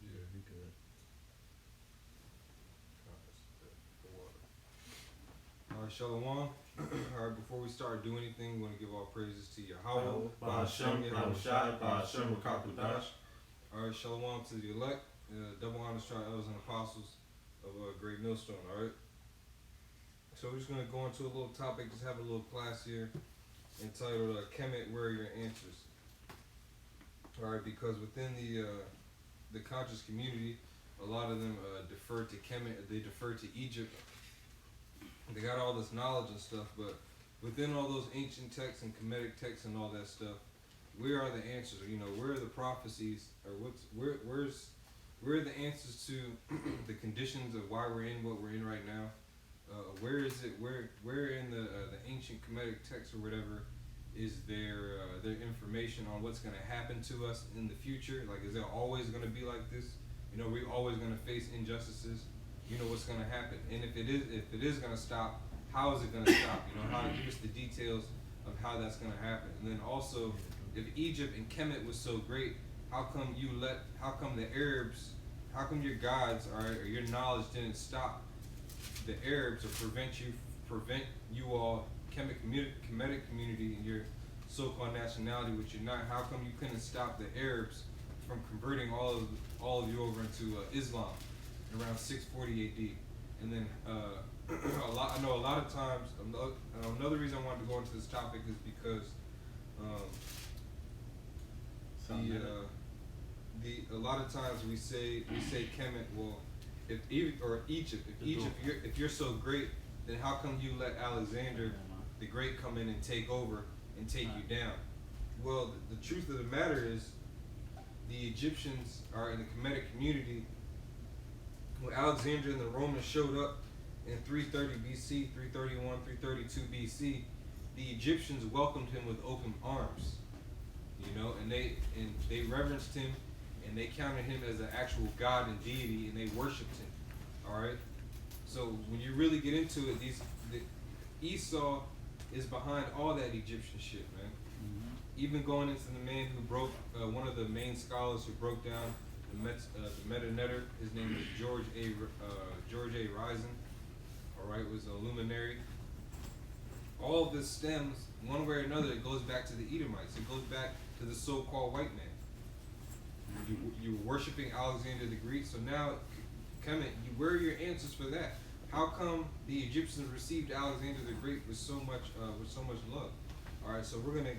Yeah, he could. Alright, Shalom. Alright, before we start doing anything, we want to give all praises to Yahweh, Ba'ashem, Yahushai, Ba'ashem, Rakakudash. Alright, Shalom to the elect, double honors to our elders and apostles of Great Millstone, alright? So we're just going to go into a little topic, just have a little class here entitled Kemet, Where Are Your Answers? Alright, because within the conscious community, a lot of them defer to Kemet, they defer to Egypt. They got all this knowledge and stuff, but within all those ancient texts and Kemetic texts and all that stuff, where are the answers? You know, where are the prophecies, or where are the answers to the conditions of why we're in what we're in right now? Where is it? Where in the ancient Kemetic text or whatever is their information on what's going to happen to us in the future? Like, is it always going to be like this? You know, we're always going to face injustices. You know what's going to happen, and if it is going to stop, how is it going to stop? You know, how give us the details of how that's going to happen, and then also, if Egypt and Kemet was so great, how come the Arabs, how come your gods, all right, or your knowledge didn't stop the Arabs or prevent you all Kemetic community and your so-called nationality, which you're not? How come you couldn't stop the Arabs from converting all of you over into Islam around 640 AD? And then I know a lot of times, another reason I wanted to go into this topic is because a lot of times we say Kemet, well, if Egypt, if you're so great, then how come you let Alexander the Great come in and take over and take you down? Well, the truth of the matter is, the Egyptians are in the Kemetic community. When Alexander and the Romans showed up in 330 BC, 331, 332 BC, the Egyptians welcomed him with open arms. You know, and they reverenced him, and they counted him as an actual god and deity, and they worshipped him. All right. So when you really get into it, Esau is behind all that Egyptian shit, man. Mm-hmm. Even going into the man who broke, one of the main scholars who broke down the Meta Netter, his name is George A. Risen. All right, was a luminary. All of this stems one way or another. It goes back to the Edomites. It goes back to the so-called white man. You were worshiping Alexander the Great. So now, Kemet, where are your answers for that? How come the Egyptians received Alexander the Great with so much love? All right, so we're gonna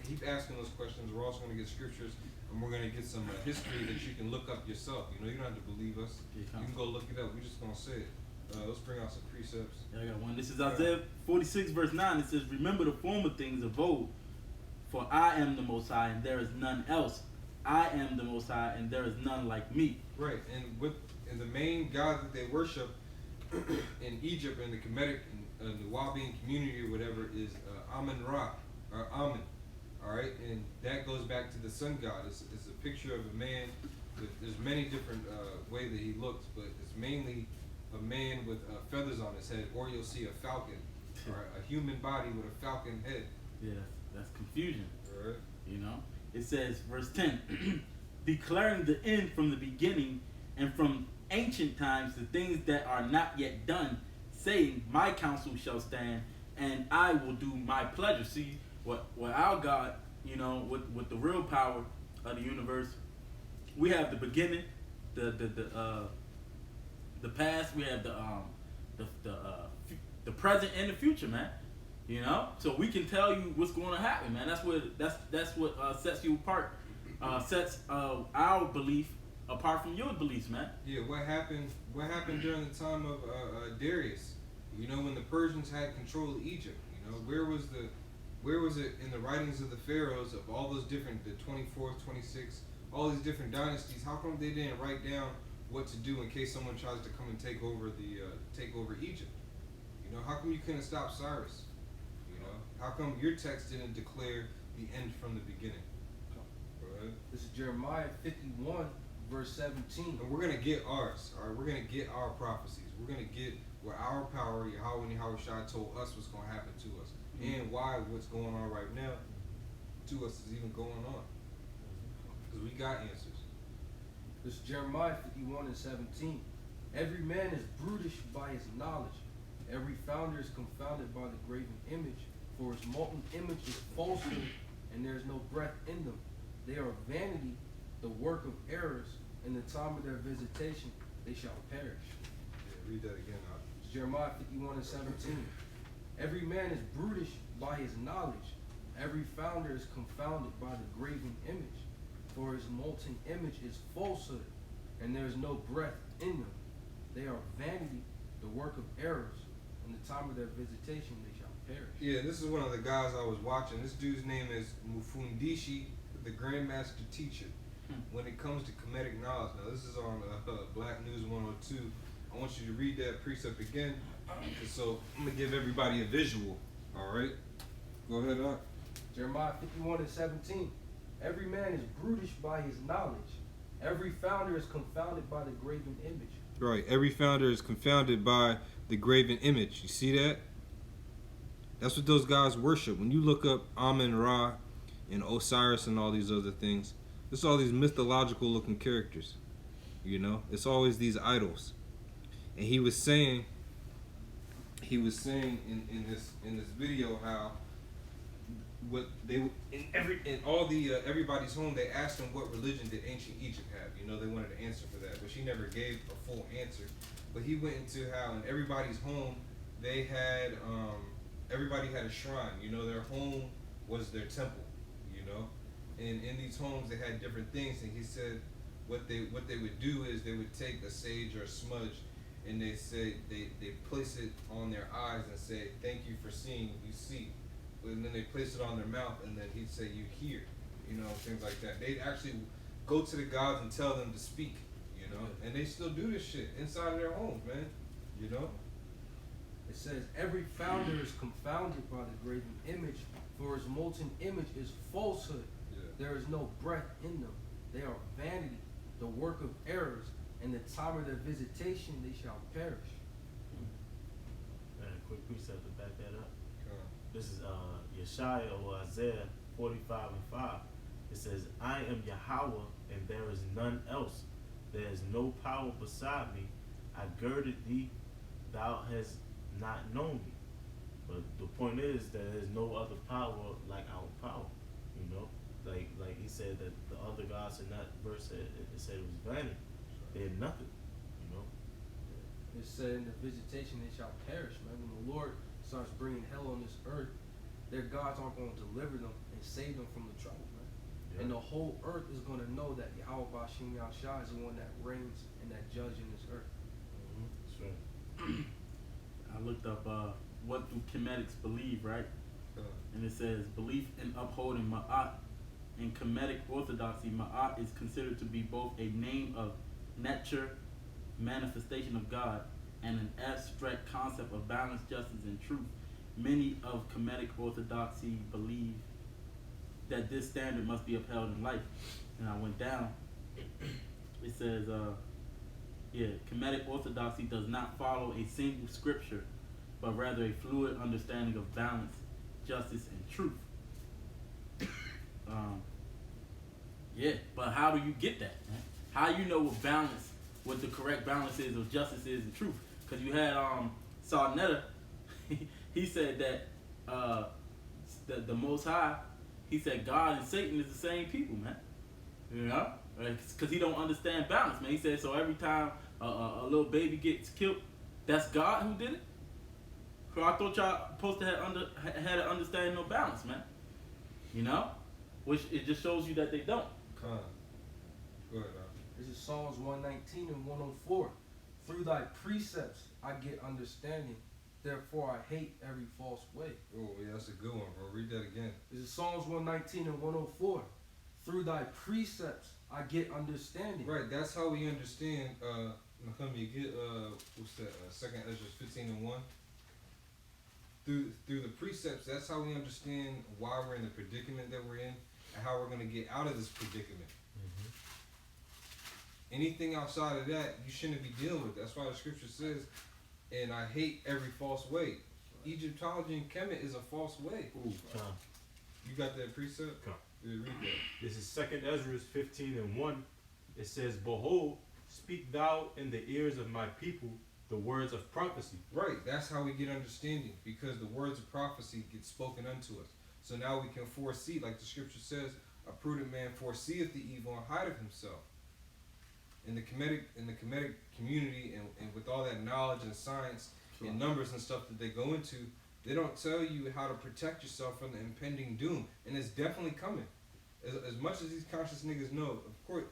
keep asking those questions. We're also gonna get scriptures, and we're gonna get some history that you can look up yourself. You know, you don't have to believe us. You can go look it up. We're just gonna say it. Let's bring out some precepts. Yeah, I got one. This is Isaiah 46 verse 9. It says, "Remember the former things of old, for I am the Most High, and there is none else. I am the Most High, and there is none like me." Right, and the main god that they worship in Egypt, in the Kemetic, the Nubian community or whatever, is Amun-Ra, or Amun. All right, and that goes back to the sun god. It's a picture of a man. There's many different ways that he looks, but it's mainly a man with feathers on his head, or you'll see a falcon, or a human body with a falcon head. Yeah, that's confusion. All right. You know, it says, verse 10, declaring the end from the beginning, and from ancient times the things that are not yet done, saying, my counsel shall stand, and I will do my pleasure. See, what our God, you know, with the real power of the universe, we have the beginning, the past, we have the present and the future, man. You know, so we can tell you what's going to happen, man. That's what sets you apart, sets our belief apart from your beliefs, man. Yeah, what happened during the time of Darius? You know, when the Persians had control of Egypt. You know, where was it in the writings of the pharaohs of all those different, the 24th, 26th, all these different dynasties? How come they didn't write down what to do in case someone tries to come and take over Egypt? You know, how come you couldn't stop Cyrus? You know, how come your text didn't declare the end from the beginning? Right. This is Jeremiah 51, verse 17. And we're gonna get ours. All right, we're gonna get our prophecies. We're gonna get where our power, Yahweh and Yahweh Shai, told us what's gonna happen to us, and why what's going on right now to us is even going on. Because we got answers. This is Jeremiah 51 and 17. Every man is brutish by his knowledge. Every founder is confounded by the graven image. For his molten image is falsehood, and there is no breath in them. They are vanity, the work of errors. In the time of their visitation, they shall perish. Yeah, read that again, Doc. It's Jeremiah 51 and 17. Every man is brutish by his knowledge. Every founder is confounded by the graven image. For his molten image is falsehood, and there is no breath in them. They are vanity, the work of errors. In the time of their visitation, they shall perish. Yeah, this is one of the guys I was watching. This dude's name is Mufundishi, the Grandmaster Teacher. When it comes to Kemetic knowledge, now this is on Black News 102. I want you to read that precept again. So I'm gonna give everybody a visual. All right, go ahead, Doc. Jeremiah 51 and 17. Every man is brutish by his knowledge. Every founder is confounded by the graven image. Right, every founder is confounded by the graven image. You see that? That's what those guys worship. When you look up Amun-Ra and Osiris and all these other things, it's all these mythological looking characters. You know, it's always these idols. And he was saying in this video how what they in all the everybody's home, they asked him what religion did ancient Egypt have. You know, they wanted an answer for that, but she never gave a full answer. But he went into how in everybody's home they had everybody had a shrine. You know, their home was their temple. You know, and in these homes they had different things. And he said what they would do is they would take a sage or a smudge, and they say they place it on their eyes and say, "Thank you for seeing. You see." And then they place it on their mouth, and then he'd say, "You hear," you know, things like that. They'd actually go to the gods and tell them to speak, you know, and they still do this shit inside of their homes, man, you know. It says, every founder is confounded by the graven image, for his molten image is falsehood. Yeah. There is no breath in them. They are vanity, the work of errors. In the time of their visitation, they shall perish. And a quick precept to back that up. This is Yeshaya or Isaiah 45 and 5. It says, I am Yahweh, and there is none else. There is no power beside me. I girded thee, thou hast not known me. But the point is that there's no other power like our power. You know? Like he said that the other gods in that verse it said it was vanity. They're nothing. You know? It said in the visitation they shall perish, man. When the Lord starts bringing hell on this earth, their gods aren't going to deliver them and save them from the trouble, man. Yeah. And the whole earth is going to know that Yahweh Bashim Yahshua is the one that reigns and that judge in this earth. That's right. I looked up what do Kemetics believe, right? And it says belief in upholding Ma'at. In Kemetic Orthodoxy, Ma'at is considered to be both a name of nature, manifestation of God, and an abstract concept of balance, justice, and truth. Many of Kemetic Orthodoxy believe that this standard must be upheld in life. And I went down. It says, Kemetic Orthodoxy does not follow a single scripture, but rather a fluid understanding of balance, justice, and truth. But how do you get that, man? How you know what the correct balance is of justice is and truth? Because you had Sarnetta, he said that the Most High, he said God and Satan is the same people, man. You know? Because he don't understand balance, man. He said, so every time a little baby gets killed, that's God who did it? So I thought y'all supposed to have had an understanding of balance, man. You know? Which it just shows you that they don't. Go ahead, This is Psalms 119 and 104. Through thy precepts I get understanding, therefore I hate every false way. Oh, yeah, that's a good one, bro. Read that again. This is Psalms 119 and 104. Through thy precepts I get understanding. Right, that's how we understand, you get, what's that, 2nd Ezra 15 and 1. Through the precepts, that's how we understand why we're in the predicament that we're in and how we're going to get out of this predicament. Mm-hmm. Anything outside of that, you shouldn't be dealing with. That's why the scripture says, and I hate every false way. Egyptology and Kemet is a false way. Ooh, You got that precept? Yeah, read that. This is 2nd Ezra 15:1. It says, "Behold, speak thou in the ears of my people the words of prophecy." Right, that's how we get understanding, because the words of prophecy get spoken unto us. So now we can foresee, like the scripture says, a prudent man foreseeth the evil and hideth himself. In the Kemetic community, and with all that knowledge and science and numbers and stuff that they go into, they don't tell you how to protect yourself from the impending doom, and it's definitely coming. As much as these conscious niggas know, of course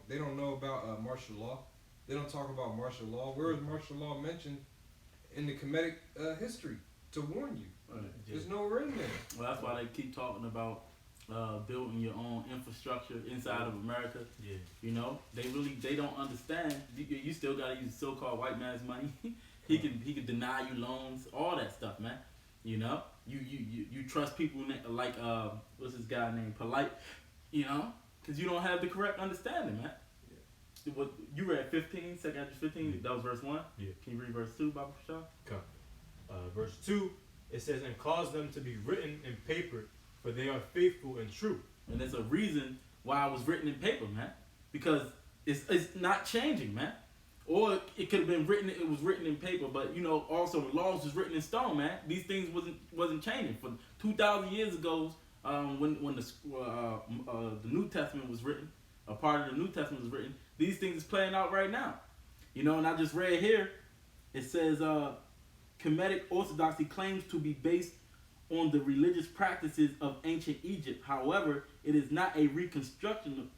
they don't know about martial law. They don't talk about martial law. Where is martial law mentioned in the Kemetic history to warn you? Right. There's nowhere in there. Well, that's why they keep talking about building your own infrastructure inside of America. Yeah. You know, they don't understand. You still gotta use so-called white man's money. he can deny you loans, all that stuff, man. You know, you trust people like what's this guy named Polite, you know, because you don't have the correct understanding, man. Yeah. What you read 15, 2nd Ezra 15, Yeah. that was verse 1. Yeah. Can you read verse 2, Baba Shah? Verse 2, it says, "And cause them to be written in paper, for they are faithful and true." And there's a reason why it was written in paper, man, because it's not changing, man. Or it could have been written. It was written in paper, but you know, also the laws was written in stone, man. These things wasn't changing. For 2,000 years ago, when the New Testament was written, a part of the New Testament was written. These things is playing out right now, you know. And I just read here, it says, Kemetic Orthodoxy claims to be based on the religious practices of ancient Egypt. However, it is not a reconstructionist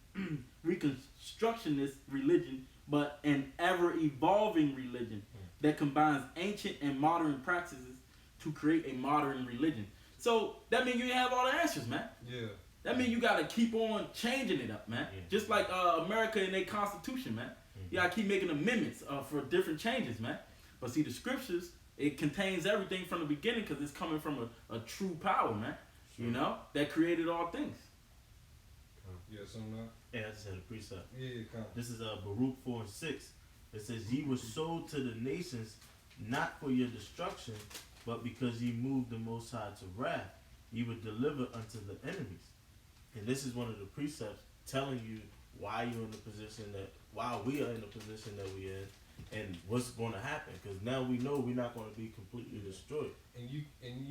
religion, but an ever-evolving religion that combines ancient and modern practices to create a modern religion. So that means you have all the answers, man. Yeah. That means you gotta keep on changing it up, man. Yeah. Just like America and their constitution, man. You gotta keep making amendments for different changes, man. But see, the scriptures, it contains everything from the beginning because it's coming from a true power, man. Sure. You know, that created all things. Yeah, something like Yeah, I just had a precept. yeah, come. This is Baruch 4:6. It says, "Ye were sold to the nations, not for your destruction, but because ye moved the Most High to wrath, ye were delivered unto the enemies." And this is one of the precepts telling you why you're in the position why we are in the position that we're in, and what's going to happen. Because now we know we're not going to be completely destroyed. And you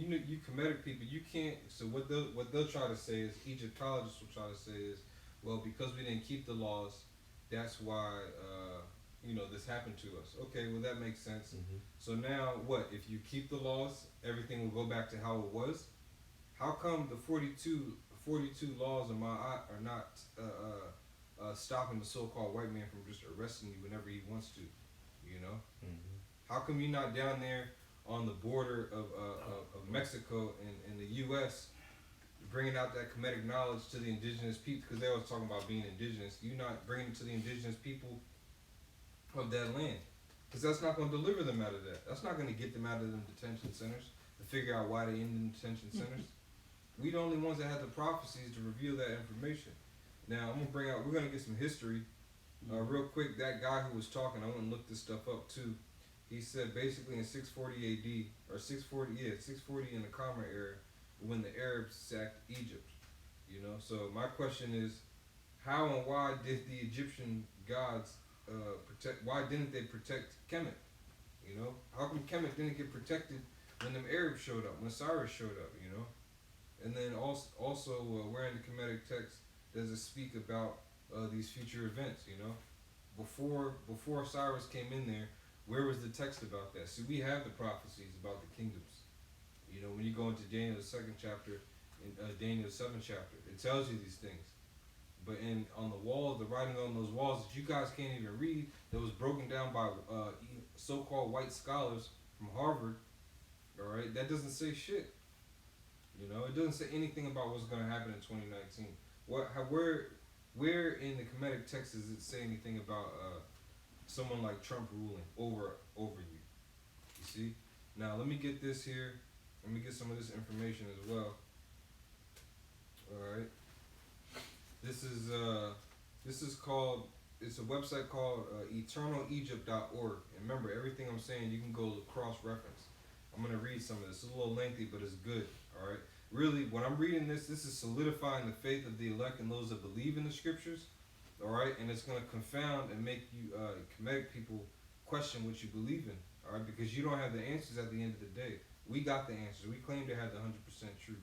know, you Kemetic people, you can't. So what they'll try to say is, Egyptologists will try to say is, well, because we didn't keep the laws, that's why this happened to us. Okay, well that makes sense. Mm-hmm. So now what? If you keep the laws, everything will go back to how it was. How come the 42 laws of Ma'at are not stopping the so-called white man from just arresting you whenever he wants to? You know? Mm-hmm. How come you're not down there on the border of Mexico and the U.S. bringing out that Kemetic knowledge to the indigenous people? Because they always talking about being indigenous. You're not bringing it to the indigenous people of that land. Because that's not going to deliver them out of that. That's not going to get them out of them detention centers to figure out why they in the detention centers. We the only ones that have the prophecies to reveal that information. Now, we're going to get some history. Real quick, that guy who was talking, I went and looked this stuff up too. He said basically in 640 AD, or 640 in the Common Era, when the Arabs sacked Egypt. You know, so my question is, how and why did the Egyptian gods why didn't they protect Kemet? You know, how come Kemet didn't get protected when them Arabs showed up, when Cyrus showed up, you know? And then also where in the Kemetic text does it speak about these future events, you know? Before Cyrus came in there, where was the text about that? See, we have the prophecies about the kingdoms. You know, when you go into Daniel the 2nd chapter, and Daniel the 7th chapter, it tells you these things. But on the walls, the writing on those walls that you guys can't even read, that was broken down by so-called white scholars from Harvard, all right, that doesn't say shit. You know, it doesn't say anything about what's going to happen in 2019. Where in the Kemetic text does it say anything about someone like Trump ruling over you? You see? Now, let me get this here. Let me get some of this information as well. All right. This is called. It's a website called EternalEgypt.org. And remember, everything I'm saying, you can go cross-reference. I'm gonna read some of this. It's a little lengthy, but it's good. All right. really, when I'm reading this is solidifying the faith of the elect and those that believe in the scriptures. All right, and it's going to confound and make you Kemetic people question what you believe in. All right, because you don't have the answers at the end of the day. We got the answers. We claim to have the 100% truth.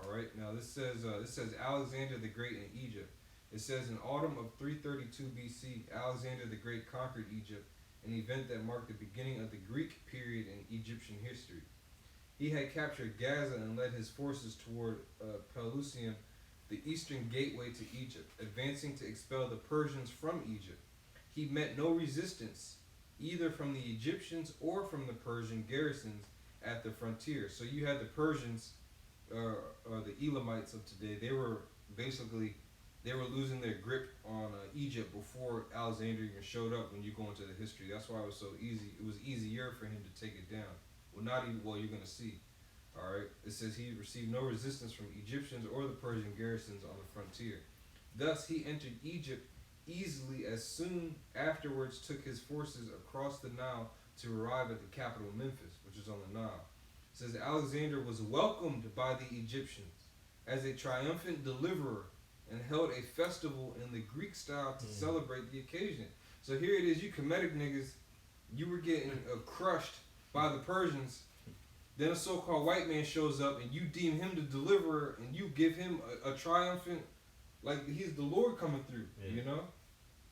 All right. Now this says Alexander the Great in Egypt. It says in autumn of 332 BC, Alexander the Great conquered Egypt, an event that marked the beginning of the Greek period in Egyptian history. He had captured Gaza and led his forces toward Pelusium, the eastern gateway to Egypt, advancing to expel the Persians from Egypt. He met no resistance, either from the Egyptians or from the Persian garrisons at the frontier. So you had the Persians, the Elamites of today. They were losing their grip on Egypt before Alexander even showed up. When you go into the history, that's why it was so easy. It was easier for him to take it down. Well, not even. Well, you're gonna see. All right. It says he received no resistance from Egyptians or the Persian garrisons on the frontier. Thus, he entered Egypt easily. As soon afterwards, took his forces across the Nile to arrive at the capital Memphis, which is on the Nile. It says Alexander was welcomed by the Egyptians as a triumphant deliverer and held a festival in the Greek style to celebrate the occasion. So here it is, you Kemetic niggas, you were getting crushed by the Persians. Then a so-called white man shows up and you deem him the deliverer and you give him a triumphant, like he's the Lord coming through, you know?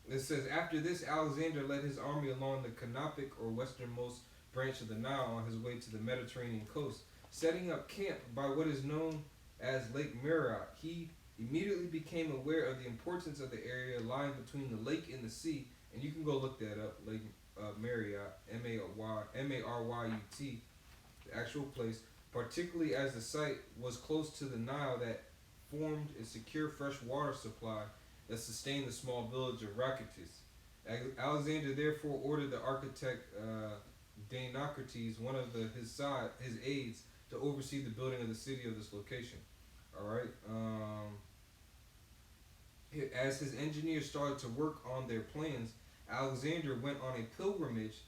It says, after this, Alexander led his army along the Canopic or westernmost branch of the Nile on his way to the Mediterranean coast, setting up camp by what is known as Lake Meroe. He immediately became aware of the importance of the area lying between the lake and the sea, and you can go look that up, Lake Meroe, M-A-R-Y-U-T, the actual place, particularly as the site was close to the Nile that formed a secure fresh water supply that sustained the small village of Rakitis. Alexander therefore ordered the architect Dinocrates, one of his aides, to oversee the building of the city of this location. All right. As his engineers started to work on their plans, Alexander went on a pilgrimage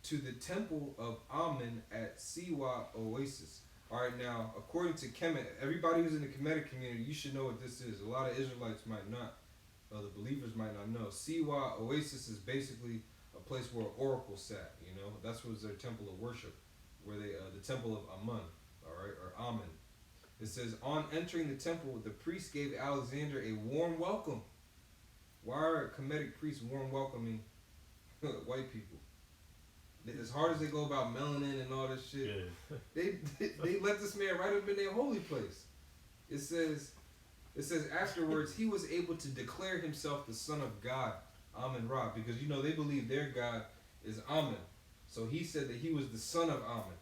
to the temple of Amun at Siwa Oasis. All right, now, according to Kemet, everybody who's in the Kemetic community, you should know what this is. A lot of Israelites might not, the believers might not know. Siwa Oasis is basically a place where an oracle sat, you know. That's was their temple of worship, where the temple of Amun, all right, or Amun. It says, on entering the temple, the priest gave Alexander a warm welcome. Why are Kemetic priests warm welcoming white people? As hard as they go about melanin and all this shit, they let this man right up in their holy place. It says afterwards he was able to declare himself the son of God, Amun Ra, because you know they believe their God is Amun. So he said that he was the son of Amun.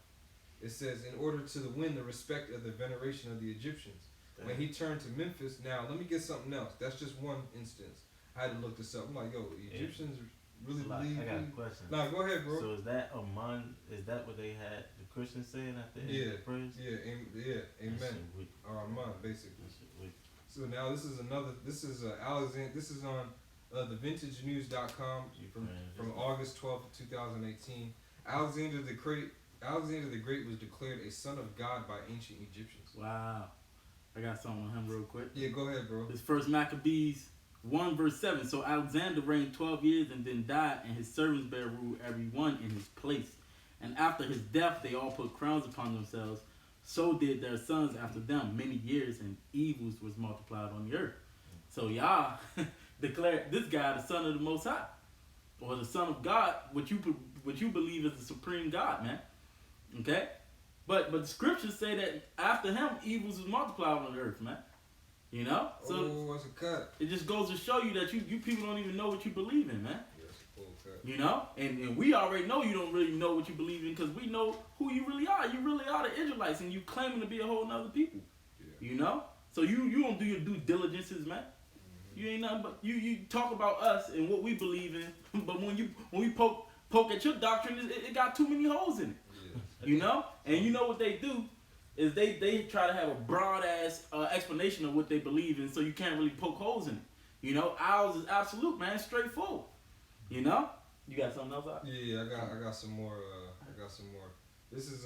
It says in order to win the respect of the veneration of the Egyptians. When he turned to Memphis, now let me get something else. That's just one instance. I had to look this up. I'm like, yo, the Egyptians really believe. I got a question. Nah, go ahead, bro. So is that Amun? Is that what they had the Christians saying at the end of the prayers? Amen. Or Amun, basically. So now this is Alexander. This is on thevintagenews.com from August 12th, 2018. Alexander the Great was declared a son of God by ancient Egyptians. Wow. I got something on him real quick. Yeah, go ahead, bro. This first Maccabees 1 verse 7. So Alexander reigned 12 years and then died, and his servants bare rule every one in his place. And after his death, they all put crowns upon themselves. So did their sons after them many years, and evils was multiplied on the earth. So y'all declared this guy the son of the Most High, or the son of God, what you believe is the supreme God, man. Okay, but the scriptures say that after him, evils was multiplied on the earth, man. You know, so what's a cut? It just goes to show you that you people don't even know what you believe in, man. Yeah, it's a full cut. You know, and we already know you don't really know what you believe in because we know who you really are. You really are the Israelites, and you claiming to be a whole nother people. Yeah. You know, so you don't do your due diligences, man. Mm-hmm. You ain't nothing but you talk about us and what we believe in, but when we poke at your doctrine, it got too many holes in it. Yeah. You know, and you know what they do is they try to have a broad ass explanation of what they believe in, so you can't really poke holes in it. You know, ours is absolute, man, straightforward. You know, you got something else out? Yeah, I got some more. This is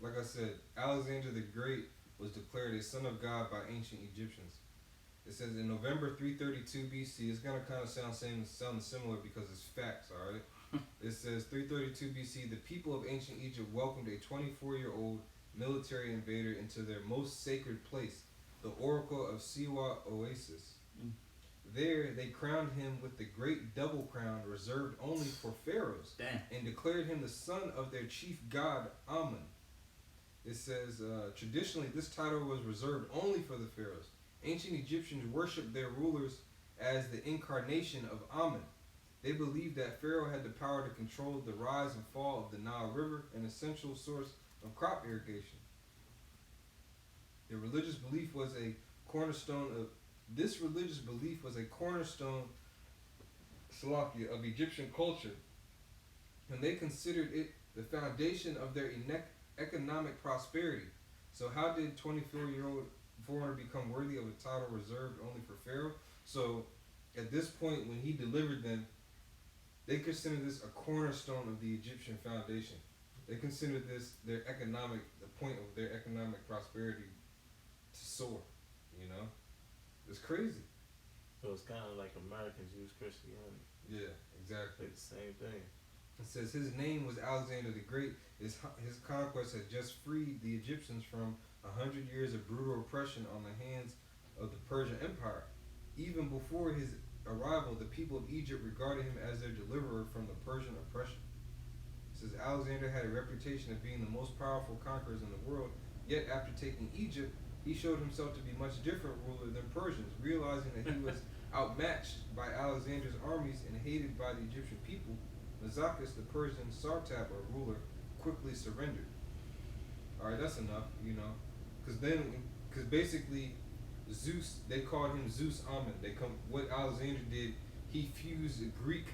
like I said, Alexander the Great was declared a son of God by ancient Egyptians. It says in November 332 BC, it's gonna kind of sound similar because it's facts, all right? It says 332 BC, the people of ancient Egypt welcomed a 24-year-old military invader into their most sacred place, the Oracle of Siwa Oasis. There, they crowned him with the great double crown reserved only for pharaohs. Damn. And declared him the son of their chief god, Amun. It says, traditionally, this title was reserved only for the pharaohs. Ancient Egyptians worshipped their rulers as the incarnation of Amun. They believed that Pharaoh had the power to control the rise and fall of the Nile River, an essential source of crop irrigation. Their religious belief was a cornerstone of Salakia, of Egyptian culture, and they considered it the foundation of their economic prosperity. So how did 24-year-old foreigner become worthy of a title reserved only for Pharaoh? So at this point, when he delivered them, they considered this a cornerstone of the Egyptian foundation. They considered this the point of their economic prosperity to soar, you know? It's crazy. So it's kind of like American Jewish Christianity. Yeah, exactly. It's the same thing. It says his name was Alexander the Great. His conquest had just freed the Egyptians from 100 years of brutal oppression on the hands of the Persian Empire. Even before his arrival, the people of Egypt regarded him as their deliverer from the Persian oppression. It says Alexander had a reputation of being the most powerful conquerors in the world, yet after taking Egypt, he showed himself to be much different ruler than Persians. Realizing that he was outmatched by Alexander's armies and hated by the Egyptian people, Mazakas, the Persian Sartap or ruler, quickly surrendered. Alright, that's enough, you know. Because basically, Zeus, they called him Zeus Amun. What Alexander did, he fused Greek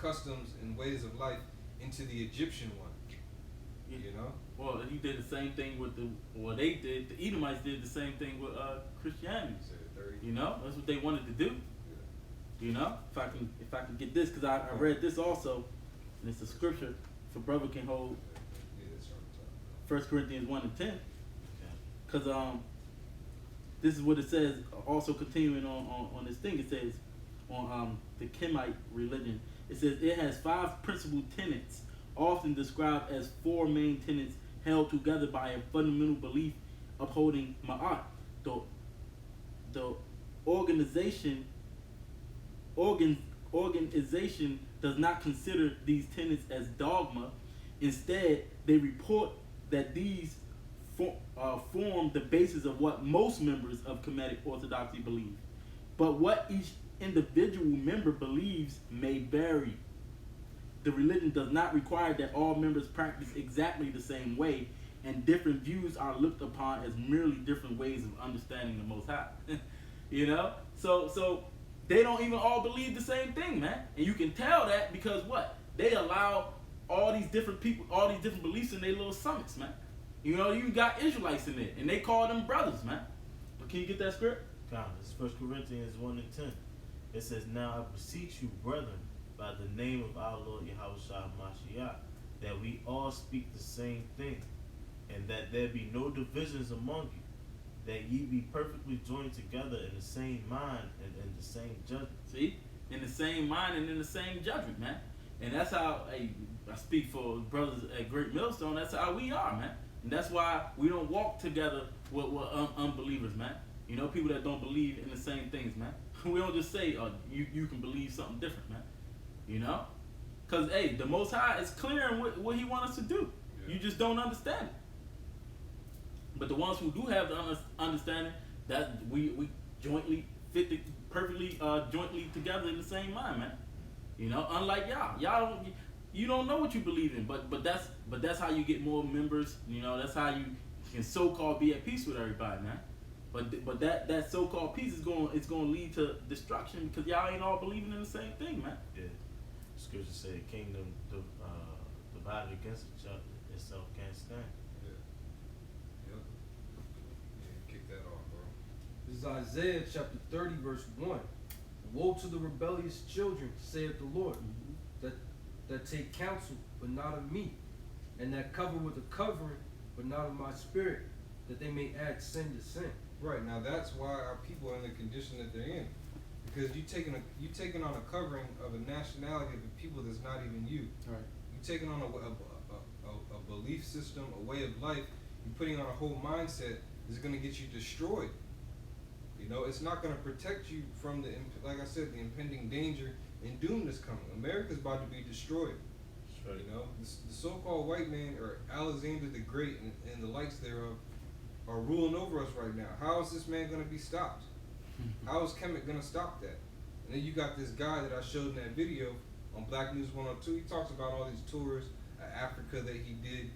customs and ways of life into the Egyptian one. You know? Well, he did the same thing with the Edomites did the same thing with Christianity. You know, that's what they wanted to do. You know, if I can get this, because I read this also, and it's a scripture for brother can hold. 1 Corinthians 1 and 10. Because this is what it says. Also continuing on this thing, it says on the Kemet religion, it says it has 5 principal tenets, often described as 4 main tenets held together by a fundamental belief upholding Ma'at. The organization does not consider these tenets as dogma. Instead, they report that these form the basis of what most members of Kemetic Orthodoxy believe. But what each individual member believes may vary. The religion does not require that all members practice exactly the same way, and different views are looked upon as merely different ways of understanding the Most High. You know? So they don't even all believe the same thing, man. And you can tell that because what? They allow all these different people, all these different beliefs in their little summits, man. You know, you got Israelites in there, and they call them brothers, man. But can you get that script? God, it's 1 Corinthians 1 and 10. It says, "Now I beseech you, brethren, by the name of our Lord Yahushua Mashiach, that we all speak the same thing, and that there be no divisions among you, that ye be perfectly joined together in the same mind and in the same judgment." See? In the same mind and in the same judgment, man. And that's how, hey, I speak for brothers at Great Millstone, that's how we are, man. And that's why we don't walk together with unbelievers, man. You know, people that don't believe in the same things, man. We don't just say, you can believe something different, man. You know? Because, hey, the Most High is clear in what he wants us to do. Yeah. You just don't understand it. But the ones who do have the understanding, that we jointly fit perfectly jointly together in the same mind, man. You know, unlike y'all don't know what you believe in, but that's how you get more members. You know, that's how you can so-called be at peace with everybody, man. But that so-called peace is going lead to destruction because y'all ain't all believing in the same thing, man. Yeah, scripture say kingdom divided against each other itself can't stand. Kick that off, bro. This is Isaiah chapter 30, verse 1. Woe to the rebellious children, saith the Lord, that take counsel, but not of me, and that cover with a covering, but not of my spirit, that they may add sin to sin. Right, now that's why our people are in the condition that they're in. Because you taking on a covering of a nationality of a people that's not even you. Right. You taking on a belief system, a way of life. You putting on a whole mindset that's going to get you destroyed. You know, it's not going to protect you from like I said, the impending danger and doom that's coming. America's about to be destroyed. Right. You know, the so-called white man, or Alexander the Great and the likes thereof, are ruling over us right now. How is this man going to be stopped? How is Kemet going to stop that? And then you got this guy that I showed in that video on Black News 102. He talks about all these tours of Africa that he did,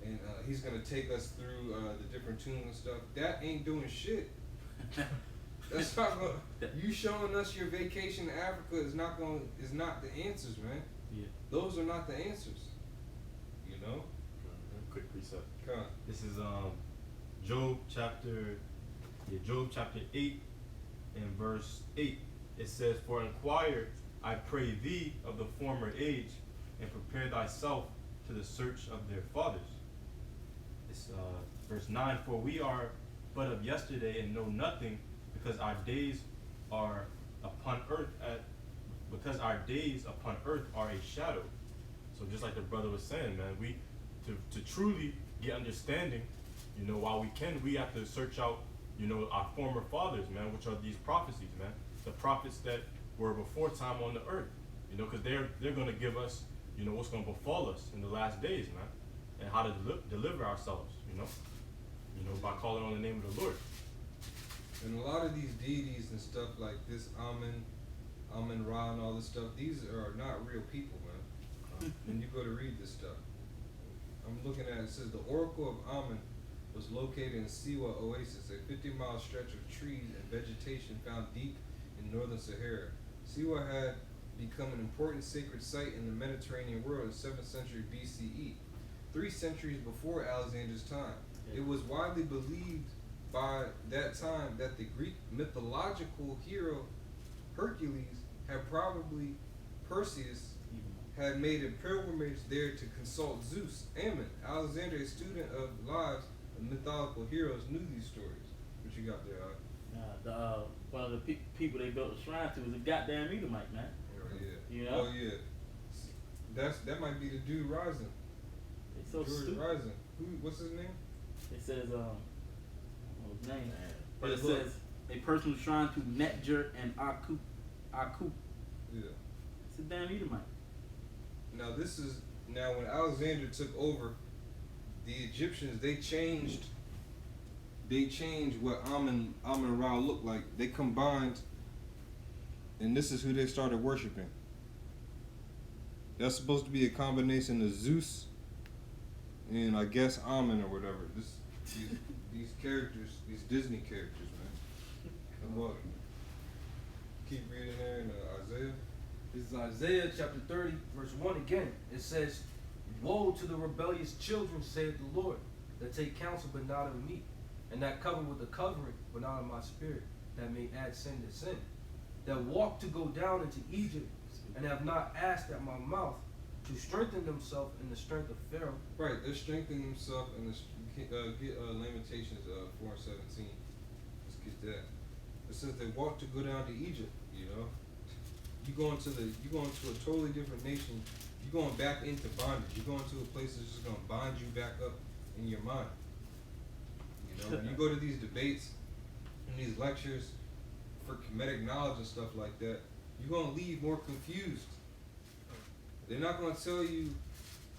and he's going to take us through the different tunes and stuff. That ain't doing shit. That's not going. You showing us your vacation in Africa is not the answers, man. Yeah. Those are not the answers. You know. Quick precept. Come on. This is Job chapter 8 and verse 8. It says, "For inquire, I pray thee, of the former age, and prepare thyself to the search of their fathers." It's verse 9. "For we are but of yesterday, and know nothing, because our days upon earth are a shadow." So just like the brother was saying, man, we to truly get understanding, you know, while we have to search out, you know, our former fathers, man, which are these prophecies, man, the prophets that were before time on the earth, you know, because they're going to give us, you know, what's going to befall us in the last days, man, and how to deliver ourselves, you know, by calling on the name of the Lord. And a lot of these deities and stuff like this, Amun Ra and all this stuff, these are not real people, man. When you go to read this stuff, I'm looking at it, says the Oracle of Amun was located in Siwa Oasis, a 50-mile stretch of trees and vegetation found deep in northern Sahara. Siwa had become an important sacred site in the Mediterranean world in the 7th century BCE, 3 centuries before Alexander's time. Yeah. It was widely believed by that time that the Greek mythological hero Hercules Perseus had made a pilgrimage there to consult Zeus. Ammon, Alexander, a student of lives of mythological heroes, knew these stories. What you got there, One of the people they built a shrine to was a goddamn Edomite, man. Oh yeah. You know? Oh yeah. That might be the dude rising. It's so George stupid. Rising. What's his name? It says, what was his name? Man. But it Look. says a personal shrine to Netjer and Aku. Yeah. It's a damn Edomite. Now when Alexander took over, the Egyptians they changed what Amun Ra looked like. They combined, and this is who they started worshiping. That's supposed to be a combination of Zeus and I guess Amun or whatever. These characters, these Disney characters, man. Come on. Keep reading there in Isaiah. This is Isaiah chapter 30, verse 1 again. It says, "Woe to the rebellious children, saith the Lord, that take counsel but not of me, and that cover with a covering but not of my spirit, that may add sin to sin, that walk to go down into Egypt, and have not asked at my mouth, to strengthen themselves in the strength of Pharaoh." Right, they're strengthening themselves in the get Lamentations 4:17. Let's get that. It says they walk to go down to Egypt. You know, you going to a totally different nation. You're going back into bondage. You're going to a place that's just gonna bind you back up in your mind. You know, when you go to these debates and these lectures for Kemetic knowledge and stuff like that, you're gonna leave more confused. They're not gonna tell you.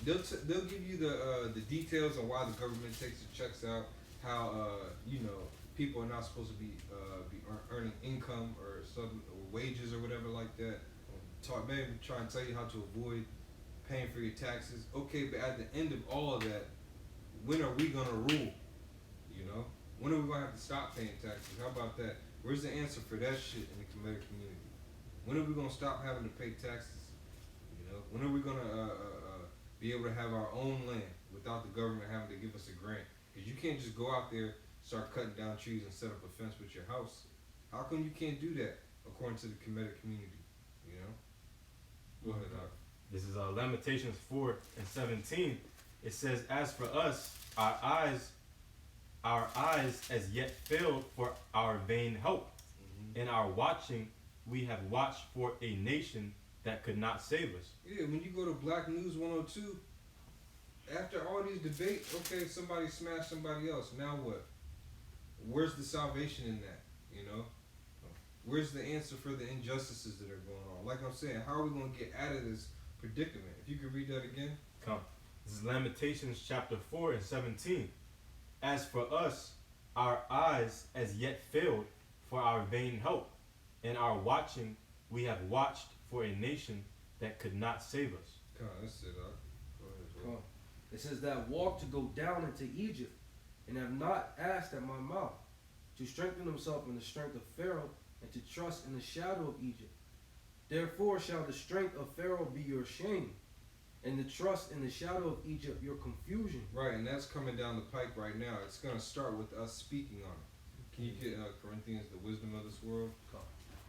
They'll give you the details on why the government takes the checks out, how you know people are not supposed to be earning income or some wages or whatever like that. Maybe try and tell you how to avoid paying for your taxes. Okay, but at the end of all of that, when are we gonna rule? You know, when are we gonna have to stop paying taxes? How about that? Where's the answer for that shit in the Kemetic community? When are we gonna stop having to pay taxes? You know, when are we gonna be able to have our own land without the government having to give us a grant? Because you can't just go out there, start cutting down trees and set up a fence with your house. How come you can't do that according to the Kemetic community? You know? Go ahead, Doc. This is Lamentations 4:17. It says, "As for us, our our eyes as yet failed for our vain hope. In our watching, we have watched for a nation that could not save us. Yeah, when you go to Black News 102, after all these debates, okay, somebody smashed somebody else. Now what? Where's the salvation in that? You know? Where's the answer for the injustices that are going on? Like I'm saying, how are we going to get out of this predicament? If you could read that again. Come. This is Lamentations chapter 4 and 17. As for us, our eyes as yet failed for our vain hope. In our watching, we have watched for a nation that could not save us. Come on, that's it, Go ahead, Come on. It says that walk to go down into Egypt, and have not asked at my mouth, to strengthen himself in the strength of Pharaoh, and to trust in the shadow of Egypt. Therefore shall the strength of Pharaoh be your shame, and the trust in the shadow of Egypt your confusion. Right, and that's coming down the pike right now. It's going to start with us speaking on it. Can you get Corinthians, the wisdom of this world?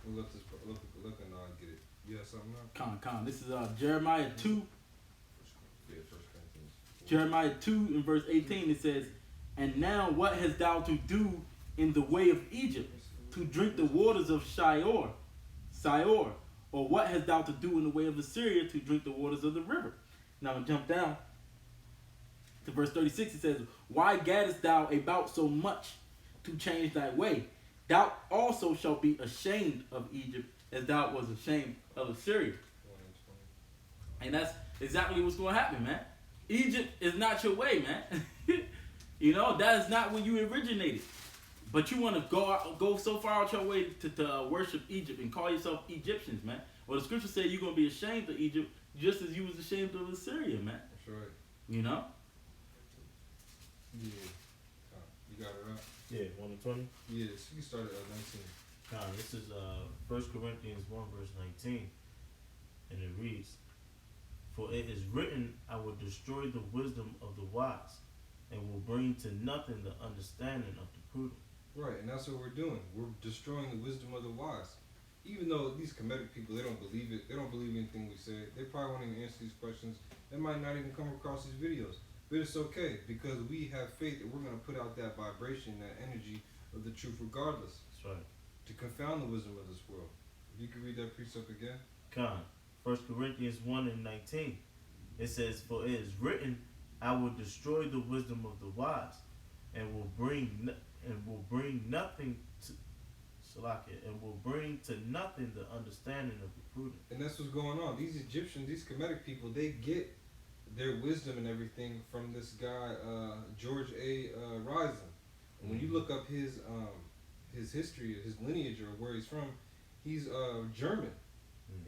We'll look and get it. You have something now? Con. This is Jeremiah 2. Yeah, 1 Corinthians. Jeremiah 2 in verse 18, it says, And now what hast thou to do in the way of Egypt, to drink the waters of Shior? Or what hast thou to do in the way of Assyria, to drink the waters of the river? Now I'm going to jump down to verse 36. It says, Why gaddest thou about so much to change thy way? Thou also shalt be ashamed of Egypt, as thou was ashamed of Assyria. And that's exactly what's going to happen, man. Egypt is not your way, man. You know, that is not where you originated. But you want to go so far out your way to worship Egypt and call yourself Egyptians, man. Well, the scripture said you're going to be ashamed of Egypt just as you was ashamed of Assyria, man. That's right. You know? Yeah. You got it right? Yeah, 1 to 20. Yes, you can start at 19. This is 1 Corinthians 1 verse 19. And it reads, For it is written, I will destroy the wisdom of the wise, and will bring to nothing the understanding of the prudent. Right, and that's what we're doing. We're destroying the wisdom of the wise. Even though these Kemetic people, they don't believe it. They don't believe anything we say. They probably won't even answer these questions. They might not even come across these videos. But it's okay, because we have faith that we're going to put out that vibration, that energy of the truth regardless. That's right. To confound the wisdom of this world. If you could read that precept again. 1 Corinthians 1 and 19. It says, For it is written, I will destroy the wisdom of the wise, and will bring nothing to and will bring to nothing the understanding of the prudent. And that's what's going on. These Egyptians, these Kemetic people, they get their wisdom and everything from this guy George A. Risen. And when you look up his history, his lineage, or where he's from, he's German.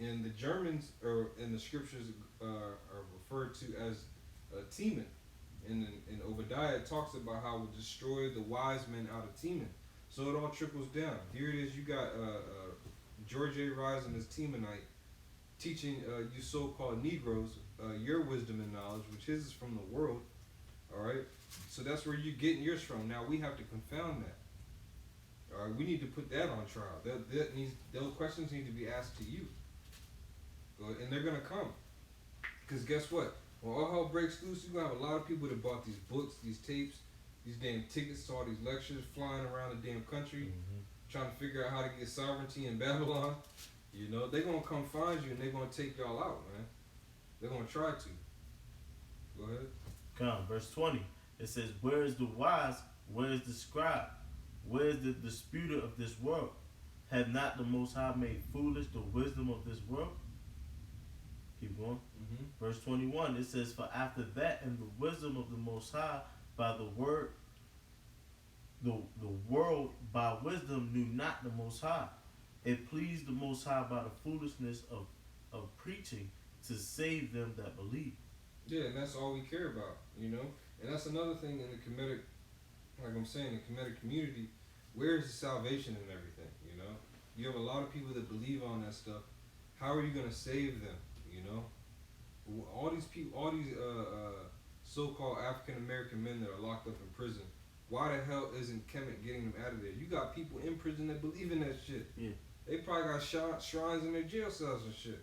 And the Germans are in the scriptures are referred to as Teman. And in Obadiah it talks about how it will destroy the wise men out of Teman. So it all trickles down. Here it is. You got George A. Risen as Temanite teaching you so-called Negroes your wisdom and knowledge, which his is from the world. All right. So that's where you're getting yours from. Now we have to confound that. All right. We need to put that on trial. Those questions need to be asked to you. And they're gonna come. Because guess what? When all hell breaks loose, you're gonna have a lot of people that bought these books, these tapes, these damn tickets to all these lectures, flying around the damn country, trying to figure out how to get sovereignty in Babylon. You know, they're gonna come find you and they're gonna take y'all out, man. They're gonna try to. Go ahead. Verse 20. It says, Where is the wise? Where is the scribe? Where is the disputer of this world? Have not the Most High made foolish the wisdom of this world? Keep going. Verse 21, it says, For after that, in the wisdom of the Most High, by the word, the world by wisdom knew not the Most High. It pleased the Most High by the foolishness of preaching to save them that believe. Yeah, and that's all we care about, you know? And that's another thing in the Kemetic, like I'm saying, the Kemetic community, where is the salvation and everything, you know? You have a lot of people that believe on that stuff. How are you going to save them, you know? All these people, all these so-called African-American men that are locked up in prison, why the hell isn't Kemet getting them out of there? You got people in prison that believe in that shit. Yeah. They probably got shrines in their jail cells and shit.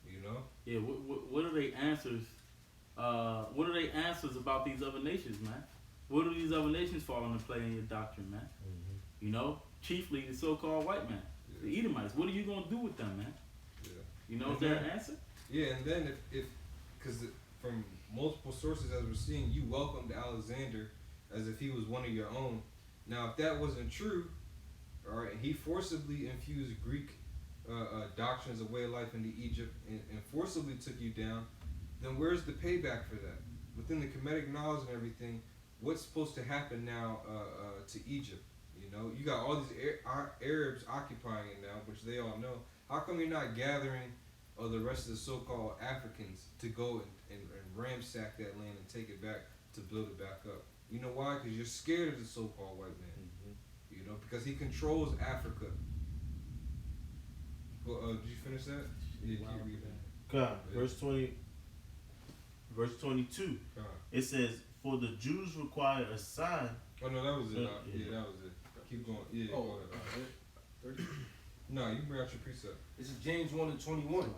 You know? Yeah, what are they answers? What are they answers about these other nations, man? What do these other nations fall into play in your doctrine, man? Mm-hmm. You know, chiefly the so-called white man, the Edomites. What are you gonna do with them, man? Yeah. You know, And is there then- an answer? Yeah, and then if because from multiple sources as we're seeing, you welcomed Alexander as if he was one of your own. Now, if that wasn't true, all right, and he forcibly infused Greek doctrines of way of life into Egypt and forcibly took you down, then where's the payback for that? Within the Kemetic knowledge and everything, what's supposed to happen now to Egypt? You know, you got all these Arabs occupying it now, which they all know. How come you're not gathering the rest of the so-called Africans to go and ransack that land and take it back to build it back up? You know why? Because you're scared of the so-called white man. Mm-hmm. You know, because he controls Africa. Well, did you finish that? Yeah, keep reading. God, Yeah. verse 22. It says, "For the Jews require a sign." Oh no, that was it. Yeah. Yeah, that was it. Keep going. Yeah, Oh, go ahead. 30. No, you bring out your precept. This is James 1:21.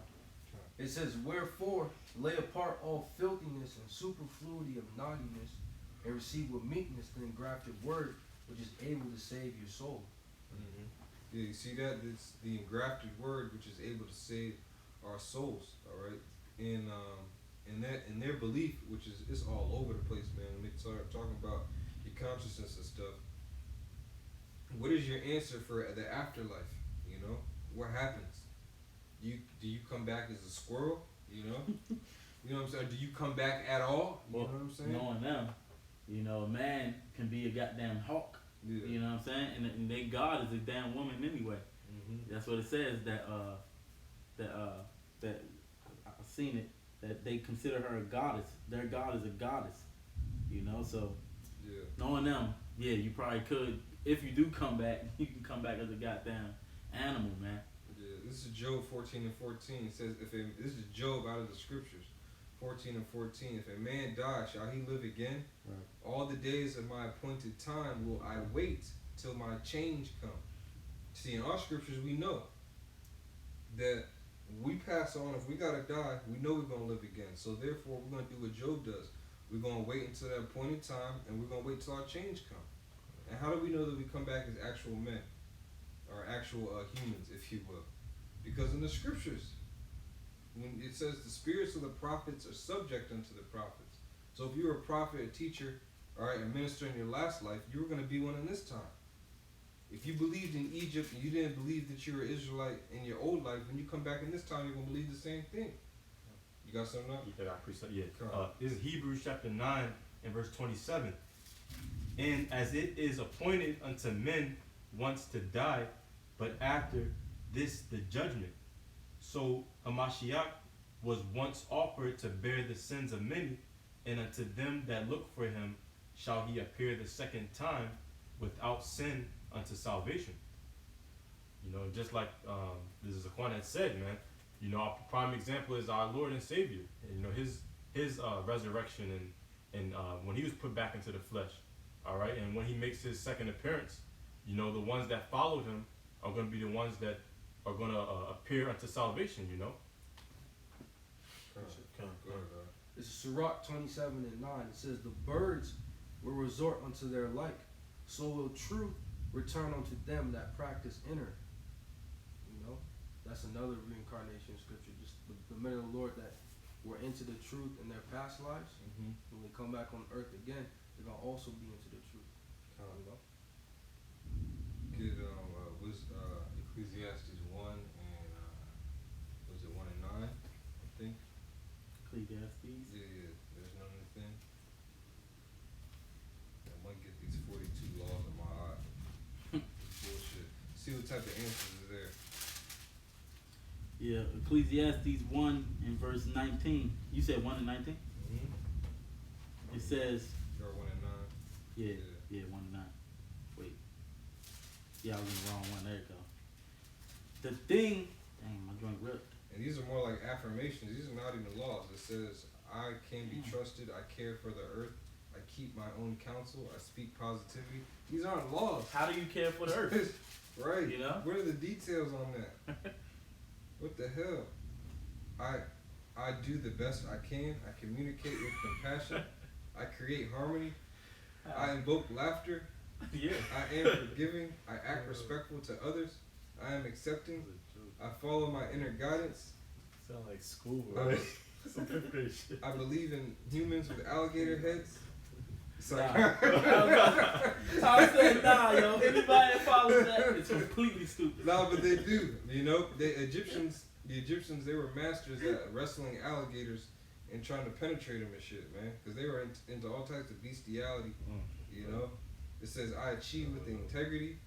It says, "Wherefore lay apart all filthiness and superfluity of naughtiness, and receive with meekness the engrafted word, which is able to save your soul." Mm-hmm. Yeah, you see that? It's the engrafted word which is able to save our souls. All right, and in their belief, which is it's all over the place, man. When they start talking about your consciousness and stuff, what is your answer for the afterlife? You know, what happens? Do you come back as a squirrel? You know, you know what I'm saying? Do you come back at all? You know what I'm saying? Knowing them, you know, a man can be a goddamn hawk. Yeah. You know what I'm saying? And their God is a damn woman anyway. Mm-hmm. That's what it says that I've seen it, that they consider her a goddess. Their God is a goddess. You know, so Yeah. knowing them, yeah, you probably could. If you do come back, you can come back as a goddamn animal, man. Yeah, this is Job 14:14. It says, this is Job out of the scriptures, 14:14. If a man die, shall he live again? Right. All the days of my appointed time will I wait till my change come. See, in our scriptures, we know that we pass on. If we gotta die, we know we're gonna live again. So therefore, we're gonna do what Job does. We're gonna wait until that appointed time, and we're gonna wait till our change come. And how do we know that we come back as actual men? Or actual humans, if you will? Because in the scriptures, when it says the spirits of the prophets are subject unto the prophets. So if you were a prophet, a teacher, all right, a minister in your last life, you were going to be one in this time. If you believed in Egypt and you didn't believe that you were Israelite in your old life, when you come back in this time, you're going to believe the same thing. You got something else? Yeah, I precept. Yeah. Come on. This is Hebrews chapter 9 and verse 27. And as it is appointed unto men once to die, but after this the judgment. So a Mashiach was once offered to bear the sins of many, and unto them that look for him shall he appear the second time without sin unto salvation. You know, just like this is Aquan had said, man. You know, our prime example is our Lord and Savior. And, you know, his resurrection and when he was put back into the flesh. All right, and when he makes his second appearance, you know, the ones that followed him are going to be the ones that are going to appear unto salvation. You know. Go ahead, This is Sirach 27:9. It says, "The birds will resort unto their like, so will truth return unto them that practice inner." You know, that's another reincarnation scripture. Just the men of the Lord that were into the truth in their past lives, Mm-hmm. when they come back on earth again, they're gonna also be into the truth. You know? Get was Ecclesiastes 1 and was it 1 and 9? I think. Ecclesiastes. Yeah. There's none of the thing. I might get these 42 laws in my eye. Bullshit. See what type of answers is there. Yeah, Ecclesiastes 1 and verse 19. You said 1 and 19? Mm-hmm. It says, Or 1 and 9. yeah, 1 and 9. Wait. Yeah, I was in the wrong one. There you go. The thing, dang, my joint ripped. And these are more like affirmations. These are not even laws. It says, I can be trusted. I care for the earth. I keep my own counsel. I speak positivity. These aren't laws. How do you care for the earth? Right. You know? What are the details on that? What the hell? I do the best I can. I communicate with compassion. I create harmony. I invoke laughter. Yeah. I am forgiving. I act respectful to others. I am accepting. I follow my inner guidance. Sound like school, I, right? Some fifth grade shit. I believe in humans with alligator heads. It's Nah. like, I said, nah, yo. Anybody that follows that, it's completely stupid. no, but they do. You know, the Egyptians, they were masters at wrestling alligators and trying to penetrate them and shit, man. Because they were into all types of bestiality. You know, it says I achieve with integrity.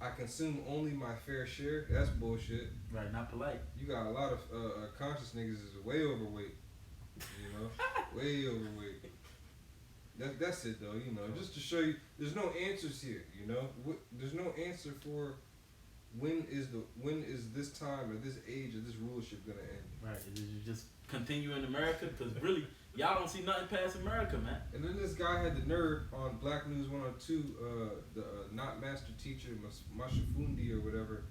I consume only my fair share. That's bullshit. Right, not polite. You got a lot of conscious niggas is way overweight. You know, way overweight. That's it though. You know, just to show you, there's no answers here. You know, there's no answer for when is this time or this age or this rulership gonna end. Right, is it just continue in America? Because really, y'all don't see nothing past America, man. And then this guy had the nerve on Black News 102, the not master teacher Mashafundi or whatever.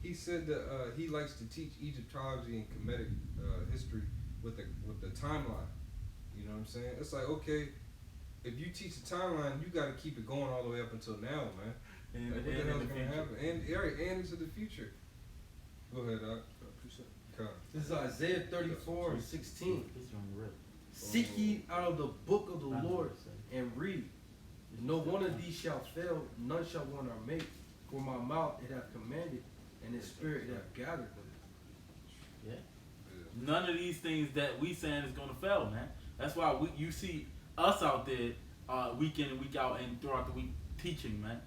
He said that he likes to teach Egyptology and Kemetic history with the timeline. You know what I'm saying? It's like, okay, if you teach the timeline, you got to keep it going all the way up until now, man. And, Like, what the hell's gonna happen? And into the future. Go ahead, Doc. Come. This is Isaiah 34 and 16. This one real. Seek ye out of the book of the I know Lord what you're saying. and read. No one of these shall fail, none shall want our mate. For my mouth it hath commanded, and his spirit it hath gathered them. Yeah. None of these things that we saying is gonna fail, man. That's why you see us out there week in and week out and throughout the week teaching, man.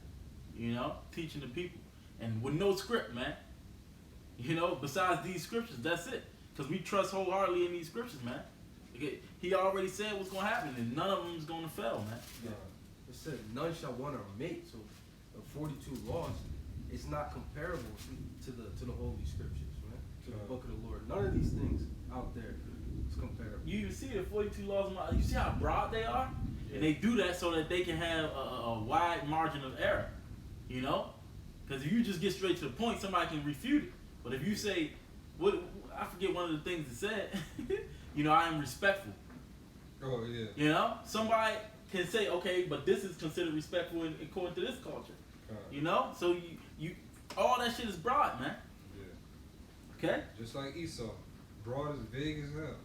You know, teaching the people, and with no script, man. You know, besides these scriptures, that's it. Because we trust wholeheartedly in these scriptures, man. He already said what's gonna happen, and none of them is gonna fail, man. Yeah. It said none shall want our mate. So the 42 laws, it's not comparable to the Holy Scriptures, man. To the book of the Lord. None of these things out there is comparable. You even see the 42 laws. You see how broad they are, and they do that so that they can have a wide margin of error. You know, because if you just get straight to the point, somebody can refute it. But if you say, what I forget one of the things it said. You know, I am respectful. Oh yeah. You know, somebody can say, okay, but this is considered respectful according to this culture. You know, so you all that shit is broad, man. Yeah. Okay. Just like Esau, broad as big as hell.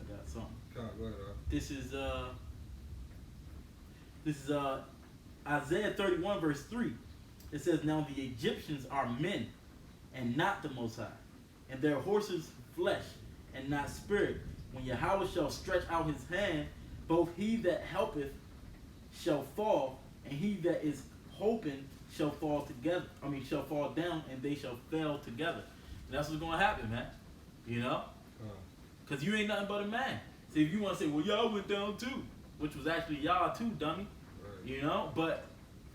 I got something. Come on, go ahead, Doc. This is Isaiah 31 verse 3. It says, now the Egyptians are men and not the Most High, and their horses flesh and not spirit. When Yahweh shall stretch out his hand, both he that helpeth shall fall, and he that is hoping shall fall together. Shall fall down, and they shall fail together. And that's what's gonna happen, man. You know, because you ain't nothing but a man. See, if you want to say, well, y'all went down too, which was actually y'all too, dummy. Right. You know, but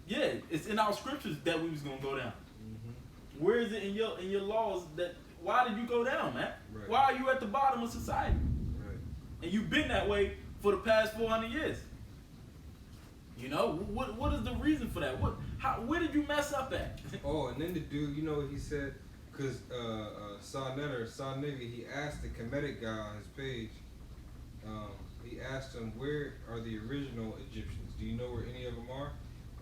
yeah, it's in our scriptures that we was gonna go down. Mm-hmm. Where is it in your laws that? Why did you go down, man? Right. Why are you at the bottom of society? Right. And you've been that way for the past 400 years. You know, what is the reason for that? Where did you mess up at? Oh, and then the dude, you know what he said? Because Sa Nigga, he asked the Kemetic guy on his page, he asked him, where are the original Egyptians? Do you know where any of them are?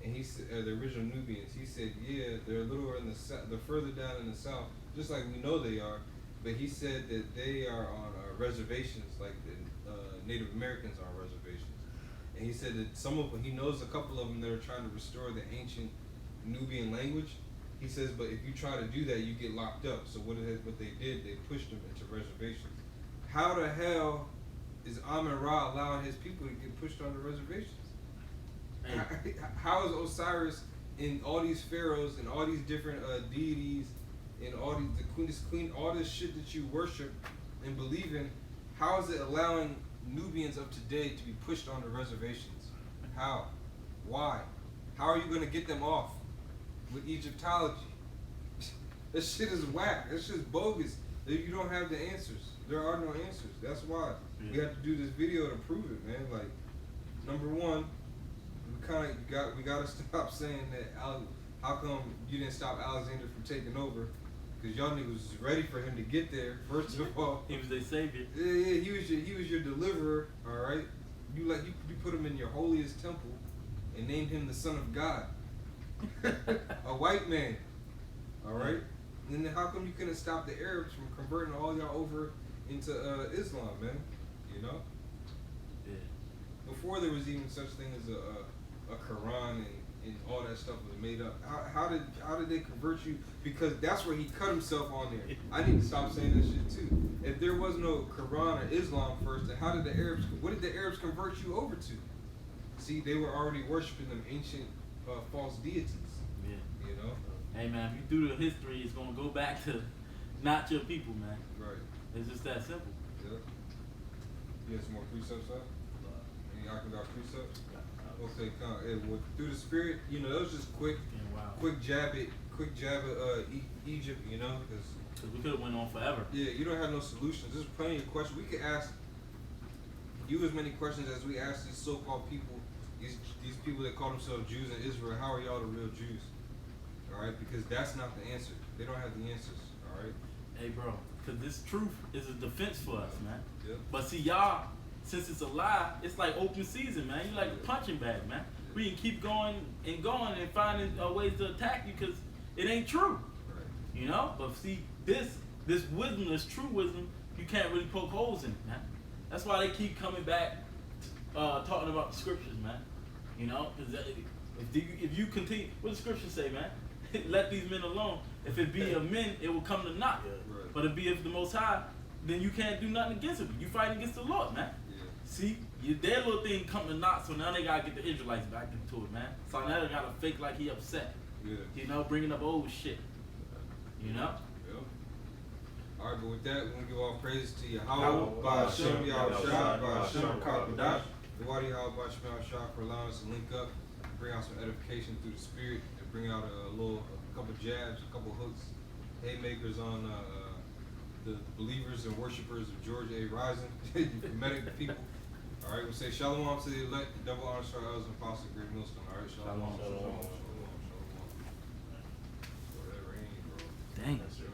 And he said, the original Nubians. He said, yeah, they're a little in the south, they're further down in the south, just like we know they are. But he said that they are on reservations, like the Native Americans are on reservations. And he said that some of them, he knows a couple of them that are trying to restore the ancient Nubian language. He says, but if you try to do that, you get locked up. So what they did, they pushed them into reservations. How the hell is Amun-Ra allowing his people to get pushed onto reservations? Hey. How is Osiris and all these pharaohs and all these different deities and all these all this shit that you worship and believe in? How is it allowing Nubians of today to be pushed onto reservations? How? Why? How are you going to get them off with Egyptology? This shit is whack. This shit is bogus. You don't have the answers. There are no answers. That's why we have to do this video to prove it, man. Like, number one, we gotta stop saying that. How come you didn't stop Alexander from taking over? Because y'all niggas was ready for him to get there. First of all, He was their savior. yeah, he was your deliverer, all right. You put him in your holiest temple and named him the Son of God. A white man. All right. And then how come you couldn't stop the Arabs from converting all y'all over into Islam, man? You know. Yeah. Before there was even such thing as a Quran and all that stuff was made up. How did they convert you? Because that's where he cut himself on there. I need to stop saying that shit too. If there was no Quran or Islam first, then what did the Arabs convert you over to? See, they were already worshiping them ancient false deities. Yeah. You know? Hey man, if you do the history, it's gonna go back to not your people, man. Right. It's just that simple. Yeah. You got some more precepts, huh? Any y'all got precepts? Okay, come. Well, through the spirit, you know, that was just quick jab at Egypt, you know, because we could have went on forever. Yeah, you don't have no solutions. There's plenty of questions. We could ask you as many questions as we ask these so-called people, these people that call themselves Jews in Israel. How are y'all the real Jews? All right, because that's not the answer. They don't have the answers. All right. Hey, bro, because this truth is a defense for us, man. Yeah. But see, y'all, since it's a lie, it's like open season, man. You like a punching bag, man. We can keep going and finding ways to attack you because it ain't true. Right. You know? But see, this wisdom, this true wisdom, you can't really poke holes in it, man. That's why they keep coming back talking about the scriptures, man. You know? Because if you continue, what does the scripture say, man? Let these men alone. If it be of men, it will come to naught. Yeah, right. But if it be of the Most High, then you can't do nothing against it. You fight against the Lord, man. Yeah. See, their little thing come to naught, so now they gotta get the Israelites back into it, man. So now they gotta fake like he upset. Yeah. You know, bringing up old shit. You know? Yeah. All right, but with that, we're gonna give all praise to Yahweh, Ba'ashem, Yahushua, Ba'ashem, Kakadash, the Wadi Yahweh, Ba'ashem, Yahushua, for allowing us to link up, bring out some edification through the spirit, and bring out a couple jabs, a couple hooks, haymakers on the believers and worshipers of George A. Rising, the Kemetic people. All right, we'll say shalom to the elect, double honor to our elders and apostles, great millstone. All right, shalom. Shalom. Shalom. Whatever, ain't, bro. Dang. Sure.